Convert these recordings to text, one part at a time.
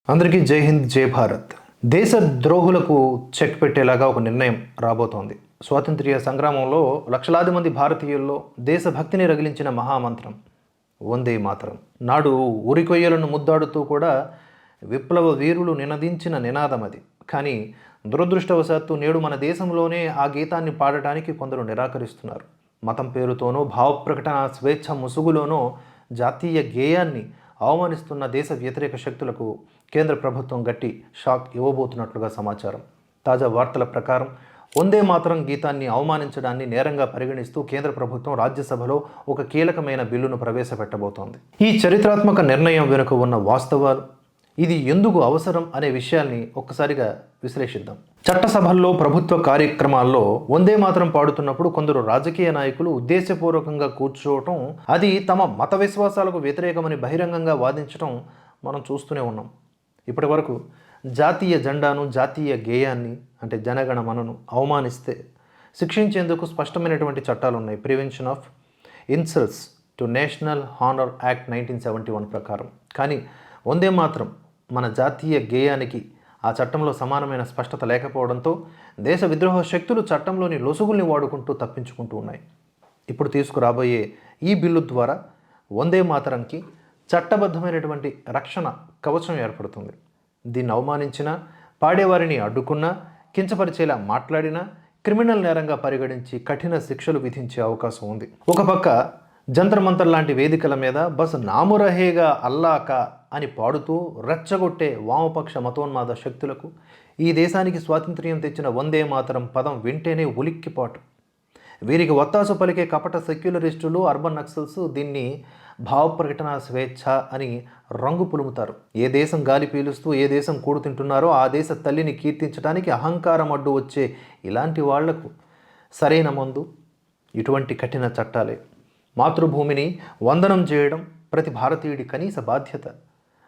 అందరికీ జై హింద్ జై భారత్. దేశ ద్రోహులకు చెక్ పెట్టేలాగా ఒక నిర్ణయం రాబోతోంది. స్వాతంత్ర్య సంగ్రామంలో లక్షలాది మంది భారతీయుల్లో దేశభక్తిని రగిలించిన మహామంత్రం వందే మాతరం. నాడు ఉరికొయ్యలను ముద్దాడుతూ కూడా విప్లవ వీరులు నినదించిన నినాదం అది. కానీ దురదృష్టవశాత్తు నేడు మన దేశంలోనే ఆ గీతాన్ని పాడటానికి కొందరు నిరాకరిస్తున్నారు. మతం పేరుతోనో భావప్రకటన స్వేచ్ఛ ముసుగులోనో జాతీయ గేయాన్ని అవమానిస్తున్న దేశ వ్యతిరేక శక్తులకు కేంద్ర ప్రభుత్వం గట్టి షాక్ ఇవ్వబోతున్నట్లుగా సమాచారం. తాజా వార్తల ప్రకారం వందే మాతరం గీతాన్ని అవమానించడాన్ని నేరంగా పరిగణిస్తూ కేంద్ర ప్రభుత్వం రాజ్యసభలో ఒక కీలకమైన బిల్లును ప్రవేశపెట్టబోతోంది. ఈ చరిత్రాత్మక నిర్ణయం వెనుక ఉన్న వాస్తవాలు, ఇది ఎందుకు అవసరం అనే విషయాల్ని ఒక్కసారిగా విశ్లేషిద్దాం. చట్టసభల్లో ప్రభుత్వ కార్యక్రమాల్లో వందే మాతరం పాడుతున్నప్పుడు కొందరు రాజకీయ నాయకులు ఉద్దేశపూర్వకంగా కూర్చోవటం, అది తమ మత విశ్వాసాలకు వ్యతిరేకమని బహిరంగంగా వాదించడం మనం చూస్తూనే ఉన్నాం. ఇప్పటి వరకు జాతీయ జెండాను, జాతీయ గేయాన్ని అంటే జనగణమనను అవమానిస్తే శిక్షించేందుకు స్పష్టమైనటువంటి చట్టాలు ఉన్నాయి. Prevention of insults to national honour act 1971 ప్రకారం. కానీ వందే మాతరం మన జాతీయ గేయానికి ఆ చట్టంలో సమానమైన స్పష్టత లేకపోవడంతో దేశ విద్రోహ శక్తులు చట్టంలోని లొసుగుల్ని వాడుకుంటూ తప్పించుకుంటూ ఉన్నాయి. ఇప్పుడు తీసుకురాబోయే ఈ బిల్లు ద్వారా వందే మాతరంకి చట్టబద్ధమైనటువంటి రక్షణ కవచం ఏర్పడుతుంది. దీన్ని అవమానించినా, పాడేవారిని అడ్డుకున్నా, కించపరిచేలా మాట్లాడినా క్రిమినల్ నేరంగా పరిగణించి కఠిన శిక్షలు విధించే అవకాశం ఉంది. ఒక పక్క జంతర్ మంతర్ లాంటి వేదికల మీద బస్ నామురహేగా అల్లాకా అని పాడుతూ రెచ్చగొట్టే వామపక్ష మతోన్మాద శక్తులకు ఈ దేశానికి స్వాతంత్ర్యం తెచ్చిన వందే మాతరం పదం వింటేనే ఉలిక్కిపాటు. వీరికి వత్తాసు పలికే కపట సెక్యులరిస్టులు, అర్బన్ నక్సల్స్ దీన్ని భావప్రకటన స్వేచ్ఛ అని రంగు పులుముతారు. ఏ దేశం గాలి పీలుస్తూ ఏ దేశం కూడు తింటున్నారో ఆ దేశ తల్లిని కీర్తించడానికి అహంకారం అడ్డు వచ్చే ఇలాంటి వాళ్లకు సరైన మందు ఇటువంటి కఠిన చట్టాలే. మాతృభూమిని వందనం చేయడం ప్రతి భారతీయుడి కనీస బాధ్యత.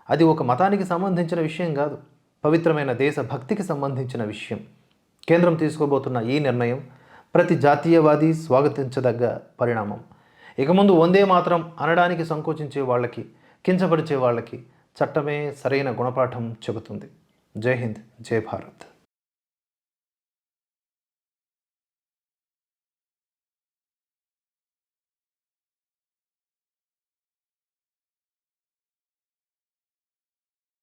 అది ఒక మతానికి సంబంధించిన విషయం కాదు, పవిత్రమైన దేశభక్తికి సంబంధించిన విషయం. కేంద్రం తీసుకోబోతున్న ఈ నిర్ణయం ప్రతి జాతీయవాది స్వాగతించదగ్గ పరిణామం. ఇక ముందు వందే మాతరం అనడానికి సంకోచించే వాళ్ళకి, కించపరిచే వాళ్ళకి చట్టమే సరైన గుణపాఠం చెబుతుంది. జై హింద్ జై భారత్.